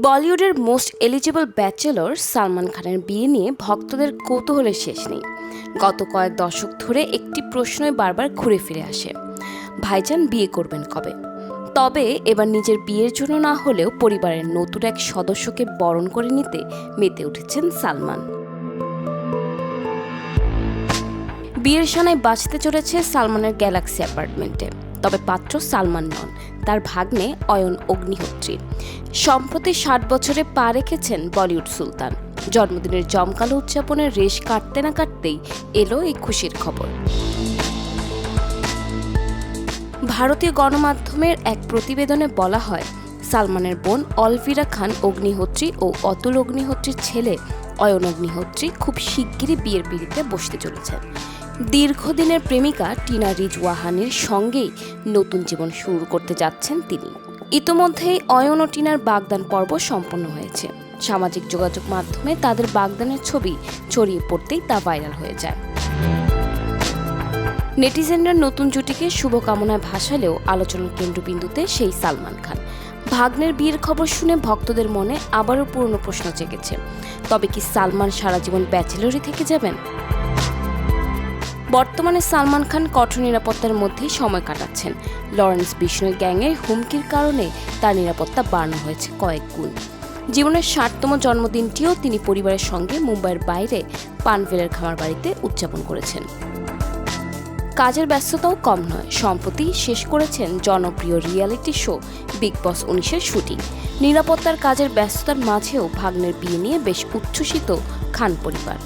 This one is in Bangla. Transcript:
বলিউডের মোস্ট এলিজিবল ব্যাচেলর সালমান খানের বিয়ে নিয়ে ভক্তদের কৌতূহলের শেষ নেই। গত কয়েক দশক ধরে একটি প্রশ্নই বারবার ঘুরে ফিরে আসে, ভাইজান বিয়ে করবেন কবে? তবে এবার নিজের বিয়ের জন্য না হলেও পরিবারের নতুন এক সদস্যকে বরণ করে নিতে মেতে উঠেছেন সালমান। বিয়ের সানায় বাঁচতে চলেছে সালমানের গ্যালাক্সি অ্যাপার্টমেন্টে। তবে পাত্র সালমান নন, তার ভাগ্নে অয়ন অগ্নিহোত্রী। সম্প্রতি ৬০ বছরে পা রেখেছেন বলিউড সুলতান। জন্মদিনের জমকালো উদযাপনের রেশ কাটতে না কাটতেই এলো এই খুশির খবর। ভারতীয় গণমাধ্যমের এক প্রতিবেদনে বলা হয়, সালমানের বোন অলভিরা খান অগ্নিহোত্রী ও অতুল অগ্নিহোত্রীর ছেলে অয়ন অগ্নিহোত্রী খুব শিগগিরই বিয়ের পিঁড়িতে বসতে চলেছেন। দীর্ঘদিনের প্রেমিকা টিনা রিজওয়াহানির সঙ্গেই নতুন জীবন শুরু করতে যাচ্ছেন তিনি। ইতোমধ্যেই অয়ন ও টিনার বাগদান পর্ব সম্পন্ন হয়েছে। সামাজিক যোগাযোগ মাধ্যমে তাদের বাগদানের ছবি ছড়িয়ে পড়তেই তা ভাইরাল হয়ে যায়। নেটিজেনরা নতুন জুটিকে শুভকামনায় ভাসালেও আলোচনার কেন্দ্রবিন্দুতে সেই সালমান খান। ভাগ্নের বিয়ের খবর শুনে ভক্তদের মনে আবারও পুরনো প্রশ্ন জেগেছে, তবে কি সালমান সারা জীবন ব্যাচেলরই থেকে যাবেন? বর্তমানে সালমান খান কঠোর নিরাপত্তার মধ্যেই সময় কাটাচ্ছেন। লরেন্স বিষ্ণুই গ্যাংয়ের হুমকির কারণে তার নিরাপত্তা বাড়ানো হয়েছে কয়েক গুণ। জীবনের ৬০তম জন্মদিনটিও তিনি পরিবারের সঙ্গে মুম্বাইয়ের বাইরে পানভেলের খামার বাড়িতে উদযাপন করেছেন। কাজের ব্যস্ততাও কম নয়। সম্প্রতি শেষ করেছেন জনপ্রিয় রিয়েলিটি শো বিগ বস ১৯-এর শুটিং। নিরাপত্তার কাজের ব্যস্ততার মাঝেও ভাগ্নের বিয়ে নিয়ে বেশ উচ্ছ্বসিত খান পরিবার।